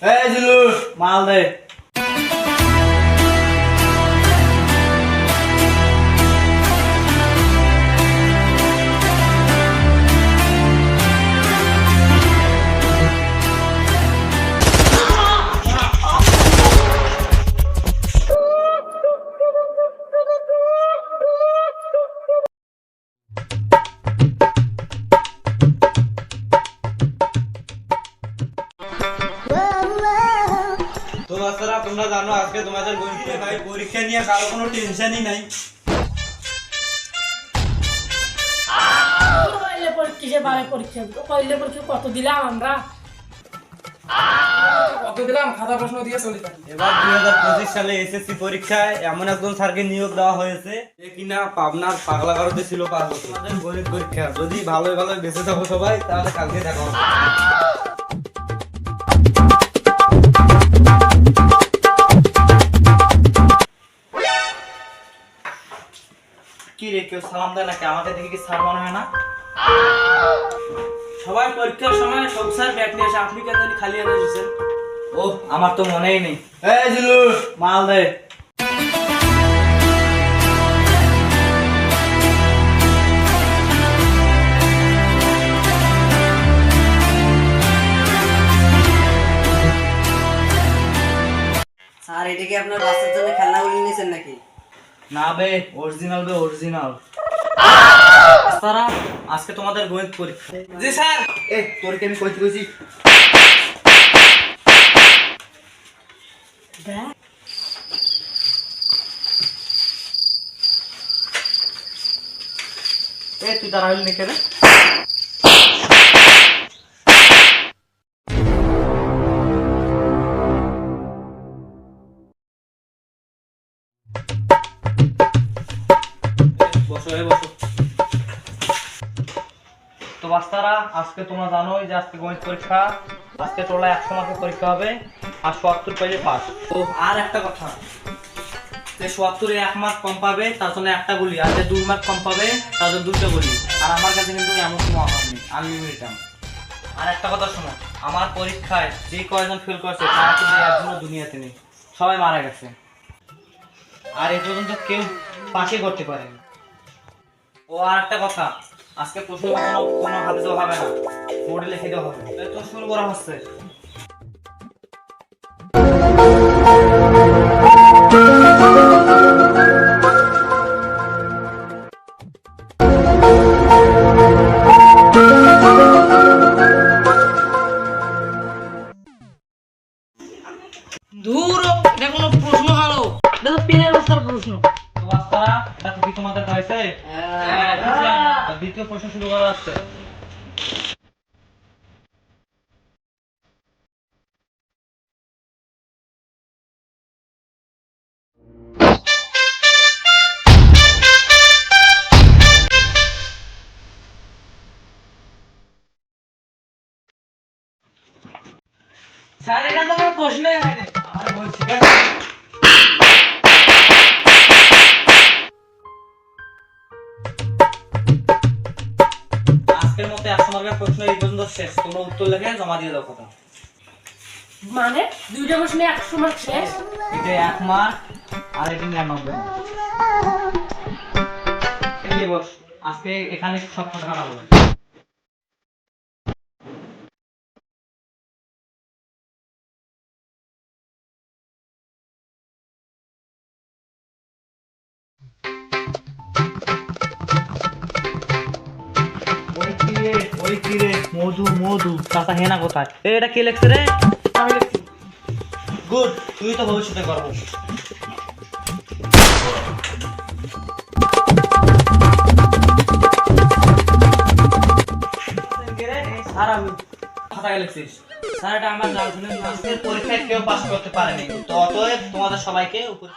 এই জিলু মাল দে। তো বাচ্চারা তোমরা জানো আজকে তোমাদের গণিতে ভাই পরীক্ষা নিয়ে কারো কোনো টেনশনই নাই। কত দিলাম আমরা খাতা প্রশ্ন দিয়ে চলে থাকি। এবার 2025 সালে এসএসসি পরীক্ষায় এমন একজন স্যারকে নিয়োগ দেওয়া হয়েছে যে কিনা পাবনার পাগলাগারদে ছিল 5 বছর। তোমাদের গণিত পরীক্ষা যদি ভালোই ভালোই বেঁচে থাকো সবাই তাহলে কালকে দেখা হবে। কি রে কেউ সালাম দেয় নাকি? আমাকে দেখে কি স্যার মনে হয় না? সবাই পরীক্ষার সময় সংসার ব্যাগ নিয়ে এসে আপনি কেন খালি হাতে এসেছেন? ও আমার তো মনেই নেই। এই জিলু মাল দে। স্যার এটা কি আপনার বাচ্চার জন্য খেলনাগুলি নিয়েছেন নাকি? না বে অরিজিনাল বে অরিজিনাল। তারা আজকে তোমাদের গণিত পরীক্ষা। জি স্যার। এই তোর কি আমি কইতে কইছি? এই তুই তারা হইলি কেন? বসো বসো। তো বাচ্চারা আজকে তোমরা জানোই যে আজকে গণিত পরীক্ষা। আজকে টোটাল 100 মার্কের পরীক্ষা হবে আর ৭০ পাইলে পাস। তো আর একটা কথা, যে ৭০ 1 মার্ক কম পাবে তার জন্য একটা গুলি, আর যে 2 মার্ক কম পাবে তার জন্য 2টা গুলি। আর আমার কাছে কিন্তু এমন কোনো অভাব নেই, আনলিমিটেড। আর একটা কথা শোনো, আমার পরীক্ষায় যে কয়জন ফেল করেছে তারা কিন্তু একজনও দুনিয়াতে নেই, সবাই মারা গেছে। আর এই পর্যন্ত কেউ পাশে করতে পারেনি। ও আর একটা কথা, আজকে প্রশ্ন কোনো হাতে দেওয়া হবে না, বোর্ডে লিখে দেওয়া হবে। তো শুরু করা হচ্ছে। দূর এটা কোনো প্রশ্ন হলো? এটা তো পেনের বস্তার প্রশ্ন। তো বাচ্চারা দেখো কি তোমাদের হয়েছে? দ্বিতীয় প্রশ্ন শুরু করা হচ্ছে। স্যার এটা তো কোনো প্রশ্নই হয়নি। আরে বলছি আজকের মতো 100 মার্কের প্রশ্ন এই পর্যন্ত শেষ। তোমরা উত্তর লিখে জমা দিয়ে দাও। কথা মানে দুইটা প্রশ্নে 100 মার্ক শেষ? এটা 1 মার্ক আর এটা 99। এই বস আজকে এখানে সব কথা হবে। ওই কি রে মধু মধু চাচা হেনা কোথায়? এটা কে লেখছে রে? আমি লিখছি। গুড, তুই তো ভবিষ্যতে করবো। স্যার আমি খাতায় লিখছিস? স্যার এটা আমার জানা আজকের পরীক্ষায় কেউ পাস করতে পারেনি, তো অতএব তোমাদের সবাইকে উপরে